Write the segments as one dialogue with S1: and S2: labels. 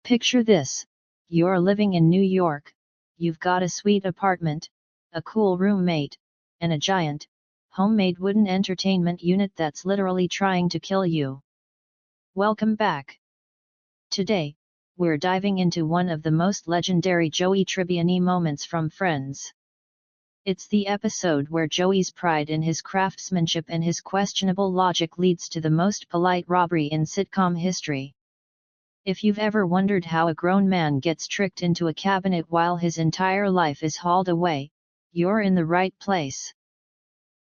S1: Picture this: you're living in New York, you've got a sweet apartment, a cool roommate, and a giant, homemade wooden entertainment unit that's literally trying to kill you. Welcome back. Today, we're diving into one of the most legendary Joey Tribbiani moments from Friends. It's the episode where Joey's pride in his craftsmanship and his questionable logic leads to the most polite robbery in sitcom history. If you've ever wondered how a grown man gets tricked into a cabinet while his entire life is hauled away, you're in the right place.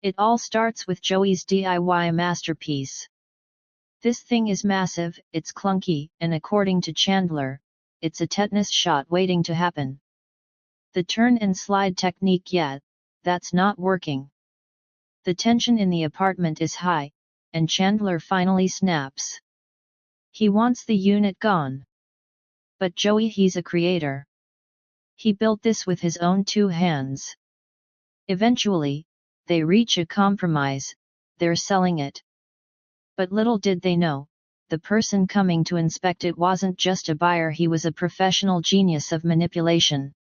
S1: It all starts with Joey's DIY masterpiece. This thing is massive, it's clunky, and according to Chandler, it's a tetanus shot waiting to happen. The turn and slide technique, that's not working. The tension in the apartment is high, and Chandler finally snaps. He wants the unit gone. But Joey, he's a creator. He built this with his own two hands. Eventually, they reach a compromise, they're selling it. But little did they know, the person coming to inspect it wasn't just a buyer, he was a professional genius of manipulation.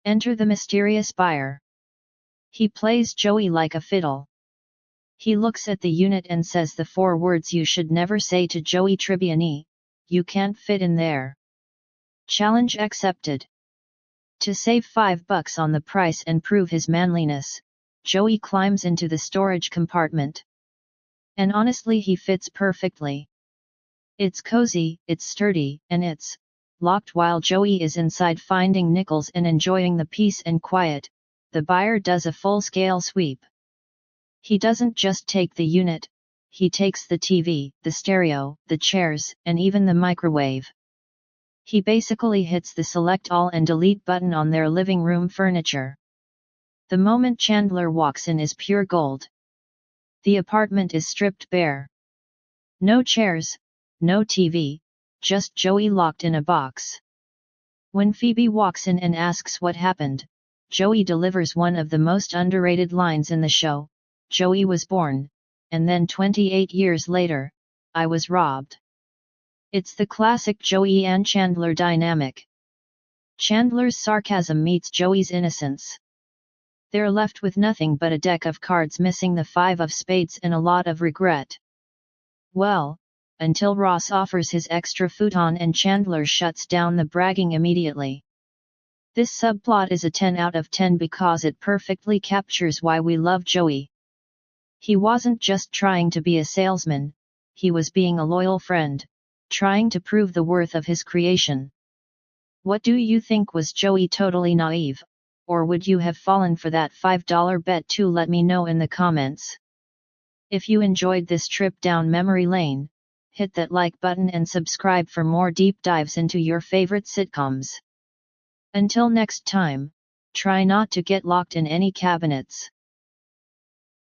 S1: Enter the mysterious buyer. He plays Joey like a fiddle. He looks at the unit and says the four words you should never say to Joey Tribbiani: "You can't fit in there." Challenge accepted. To save $5 on the price and prove his manliness, Joey climbs into the storage compartment. And honestly, he fits perfectly. It's cozy, it's sturdy, and it's locked. While Joey is inside finding nickels and enjoying the peace and quiet, the buyer does a full-scale sweep. He doesn't just take the unit, he takes the TV, the stereo, the chairs, and even the microwave. He basically hits the select all and delete button on their living room furniture. The moment Chandler walks in is pure gold. The apartment is stripped bare. No chairs, no TV, just Joey locked in a box. When Phoebe walks in and asks what happened, Joey delivers one of the most underrated lines in the show: "Joey was born, and then 28 years later, I was robbed." It's the classic Joey and Chandler dynamic. Chandler's sarcasm meets Joey's innocence. They're left with nothing but a deck of cards missing the 5 of spades and a lot of regret. Well, until Ross offers his extra futon and Chandler shuts down the bragging immediately. This subplot is a 10 out of 10 because it perfectly captures why we love Joey. He wasn't just trying to be a salesman, he was being a loyal friend, trying to prove the worth of his creation. What do you think? Was Joey totally naive, or would you have fallen for that $5 bet too? Let me know in the comments. If you enjoyed this trip down memory lane, hit that like button and subscribe for more deep dives into your favorite sitcoms. Until next time, try not to get locked in any cabinets.